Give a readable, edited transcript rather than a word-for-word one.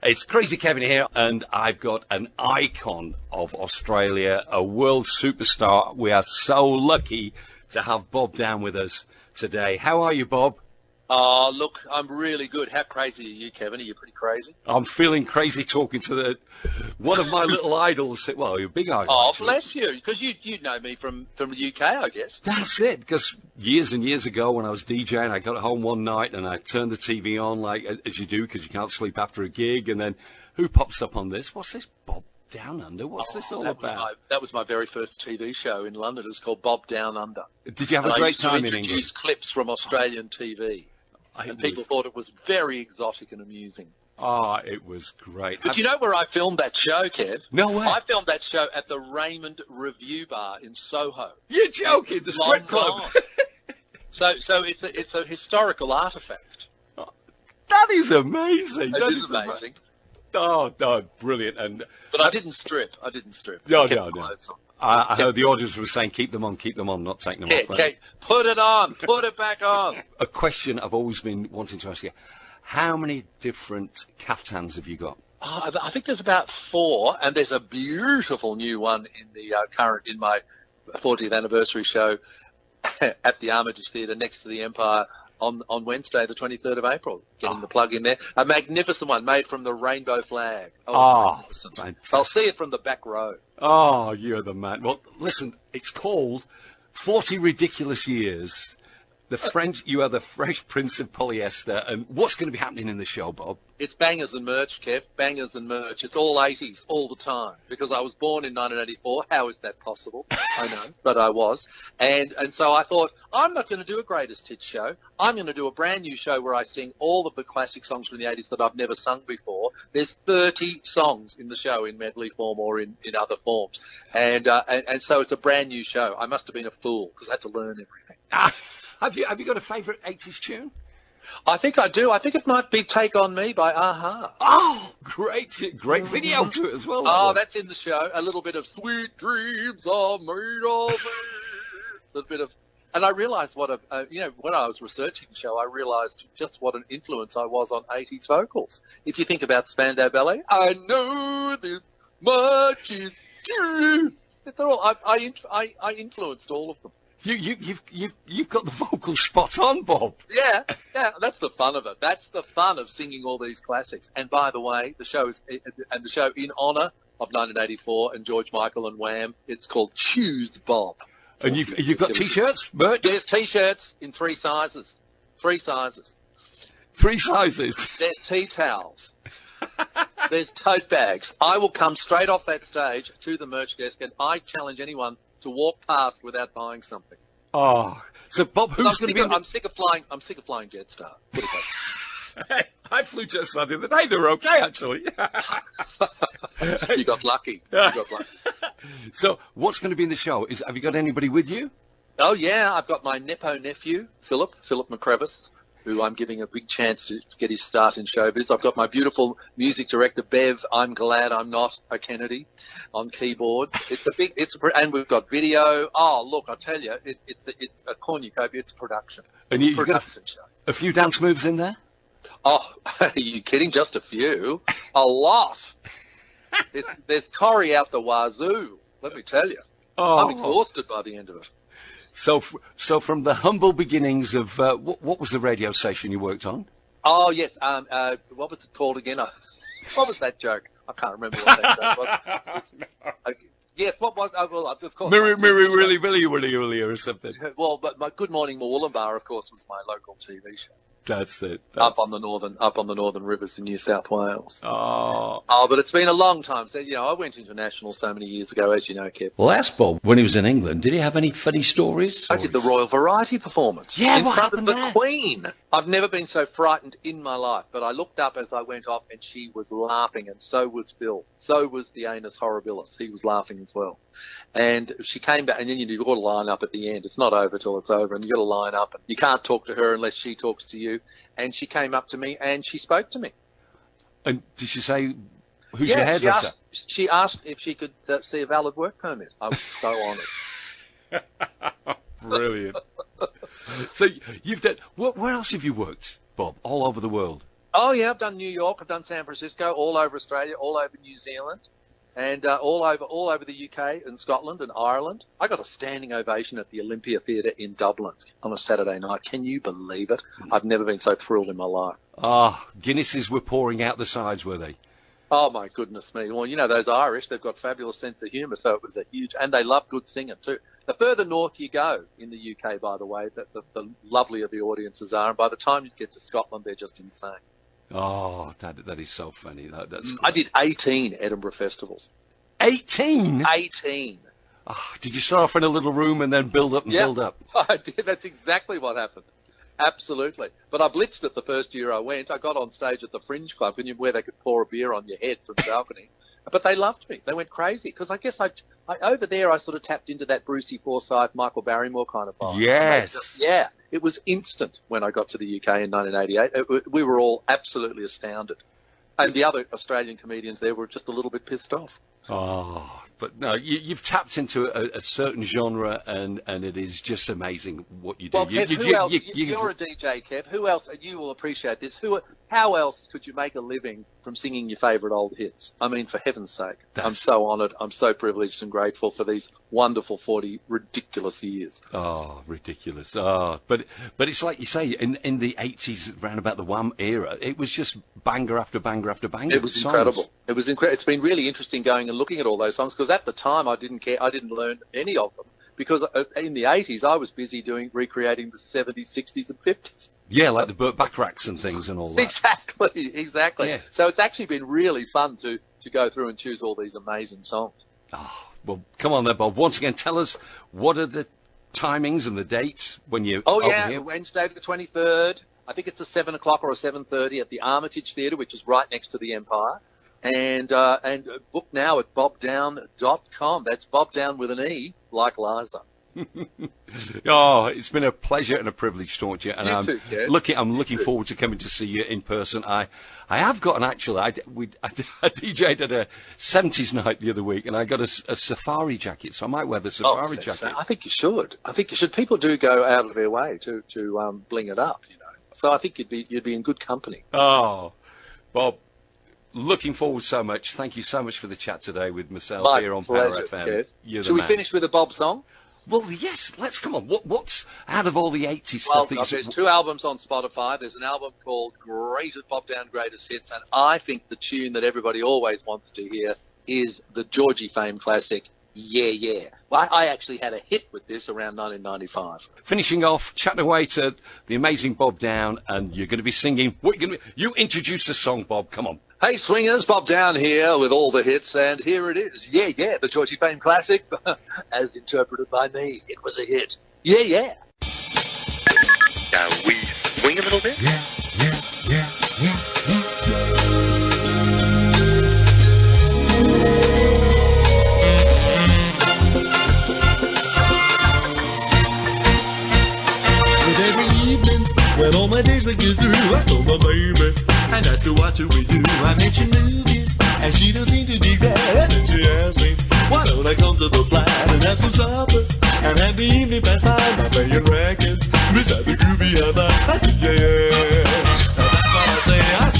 It's Krazy Kevin here, and I've got an icon of Australia, a world superstar. We are so lucky to have Bob Downe with us today. How are you, Bob? Oh, look, I'm really good. How crazy are you, Kevin? Are you pretty crazy? I'm feeling crazy talking to one of my little idols. Well, you're a big idol. Oh, actually. bless you, because you know me from the UK, I guess. That's it, because years and years ago when I was DJing, I got home one night and I turned the TV on, like as you do, because you can't sleep after a gig, and then who pops up on this? What's this, Bob Down Under? What's this all about? That was my very first TV show in London. It was called Bob Down Under. Did you have a great time in England? I introduced clips from Australian TV. And people thought it was very exotic and amusing. Oh, it was great. But you know where I filmed that show, Kev? No way. I filmed that show at the Raymond Review Bar in Soho. You're joking, the strip club. So it's a historical artefact. Oh, that is amazing. That is amazing. Oh, brilliant. But I didn't strip. No. I heard the audience was saying, keep them on, not taking them off. Okay, put it on, put it back on. A question I've always been wanting to ask you. How many different kaftans have you got? I think there's about 4, and there's a beautiful new one in my 40th anniversary show at the Armitage Centre next to the Empire on Wednesday, the 23rd of April. Getting the plug in there. A magnificent one made from the rainbow flag. Magnificent. I'll see it from the back row. Oh, you're the man. Well, listen, it's called 40 Ridiculous Years. You are the Fresh Prince of Polyester. And what's going to be happening in the show, Bob? It's bangers and merch, Kev. Bangers and merch. It's all 80s all the time. Because I was born in 1984. How is that possible? I know, but I was. And so I thought, I'm not going to do a greatest hits show. I'm going to do a brand new show where I sing all of the classic songs from the 80s that I've never sung before. There's 30 songs in the show in medley form or in other forms. And so it's a brand new show. I must have been a fool because I had to learn everything. Have you got a favourite 80s tune? I think I do. I think it might be Take On Me by A-ha. Oh, great video to it as well. Oh, that's in the show. A little bit of Sweet Dreams Are Made of Me. A little bit of... And I realised when I was researching the show, I realised just what an influence I was on 80s vocals. If you think about Spandau Ballet, I know this much is true. I influenced all of them. You've got the vocals spot on, Bob. Yeah, that's the fun of it. That's the fun of singing all these classics. And by the way, the show in honour of 1984 and George Michael and Wham. It's called Choose Bob. And you've got T-shirts, merch? There's T-shirts in 3 sizes. 3 sizes. 3 sizes. There's tea towels. There's tote bags. I will come straight off that stage to the merch desk, and I challenge anyone to walk past without buying something. Oh, so Bob, who's going to be? I'm sick of flying Jetstar. Put it back. I flew Jetstar the other day. They were okay, actually. You got lucky. So, what's going to be in the show? Have you got anybody with you? Oh yeah, I've got my Nepo nephew, Philip McCrevis, who I'm giving a big chance to get his start in showbiz. I've got my beautiful music director, Bev, I'm glad I'm not a Kennedy, on keyboards. And we've got video. Oh, look, I tell you, it's a cornucopia. It's production. And you've got a few dance moves in there? Oh, are you kidding? Just a few? A lot. There's Corrie out the wazoo, let me tell you. Oh. I'm exhausted by the end of it. So from the humble beginnings of what was the radio station you worked on? Oh yes, what was it called again? What was that joke? I can't remember what that joke was. Yes, what was? Well, of course. Really, or something. Well, but my Good Morning Moolumbar, of course, was my local TV show. That's it. Up on the northern rivers in New South Wales. Oh, but it's been a long time. So, I went international so many years ago, as you know, Kev. Well, ask Bob when he was in England. Did he have any funny stories? I did the Royal Variety performance in front of the Queen. I've never been so frightened in my life, but I looked up as I went off, and she was laughing, and so was Phil. So was the Anus Horribilis. He was laughing as well. And she came back, and then you've got to line up at the end. It's not over till it's over, and you've got to line up. And you can't talk to her unless she talks to you. And she came up to me, and she spoke to me. And did she say, who's your hairdresser? She asked if she could see a valid work permit. I was so honoured. Brilliant. So you've done, where else have you worked, Bob? All over the world? Oh, yeah, I've done New York, I've done San Francisco, all over Australia, all over New Zealand, and all over the UK and Scotland and Ireland. I got a standing ovation at the Olympia Theatre in Dublin on a Saturday night. Can you believe it? I've never been so thrilled in my life. Ah, Guinnesses were pouring out the sides, were they? Oh, my goodness me. Well, you know, those Irish, they've got fabulous sense of humour, so it was a huge... And they love good singing, too. The further north you go in the UK, by the way, the lovelier the audiences are. And by the time you get to Scotland, they're just insane. Oh, that is so funny. That's I did 18 Edinburgh festivals. 18? 18. Oh, did you start off in a little room and then build up and build up? I did. That's exactly what happened. Absolutely. But I blitzed it the first year I went. I got on stage at the Fringe Club, where they could pour a beer on your head from the balcony. But they loved me. They went crazy because I guess I over there I sort of tapped into that Brucey Forsyth, Michael Barrymore kind of vibe. Yes. Yeah. It was instant when I got to the UK in 1988. We were all absolutely astounded. And the other Australian comedians there were just a little bit pissed off. Oh, but no, you've tapped into a certain genre, and it is just amazing what you do. Well, Kev, who else? You're a DJ, Kev. Who else? And you will appreciate this. How else could you make a living from singing your favourite old hits? I mean, for heaven's sake, I'm so honoured. I'm so privileged and grateful for these wonderful 40 ridiculous years. Oh, ridiculous. Oh, but it's like you say, in the 80s, around about the Wham era, it was just banger after banger after banger. It was incredible. It was incredible. It's been really interesting going and looking at all those songs because at the time I didn't care. I didn't learn any of them because in the 80s I was busy recreating the 70s, 60s and 50s. Yeah, like the Burt Bacharachs and things and all that. Exactly. Yeah. So it's actually been really fun to go through and choose all these amazing songs. Oh, well, come on then, Bob. Once again, tell us what are the timings and the dates when you... Oh, yeah, here? Wednesday the 23rd. I think it's a 7 o'clock or a 7:30 at the Armitage Theatre, which is right next to the Empire. And book now at bobdowne.com. That's Bob Downe with an E, like Liza. Oh, it's been a pleasure and a privilege talking to you. And I'm looking too. forward to coming to see you in person. I have got I DJ'd at a 70s night the other week, and I got a safari jacket, so I might wear the safari jacket. I think you should. People do go out of their way to bling it up, you know. So I think you'd be in good company. Oh, Bob. Looking forward so much. Thank you so much for the chat today with myself here on Power FM. Should we finish with a Bob song? Well, yes. Let's come on. What's out of all the 80s stuff? There's 2 albums on Spotify. There's an album called Bob Downe Greatest Hits, and I think the tune that everybody always wants to hear is the Georgie fame classic, Yeah Yeah. Well, I actually had a hit with this around 1995. Finishing off, chatting away to the amazing Bob Downe, and you're going to be singing. You introduce the song, Bob. Come on. Hey swingers, Bob Downe here with all the hits, and here it is. Yeah, yeah, the Georgie fame classic, as interpreted by me. It was a hit. Yeah, yeah. Shall we swing a little bit? Yeah, yeah, yeah, yeah, yeah. With every evening, when all my days begin through, I call my baby and ask her what do we do. I mention movies, and she don't seem to dig that. And then she asks me, why don't I come to the flat and have some supper and have the evening pastime by playing records beside the groovy Havana.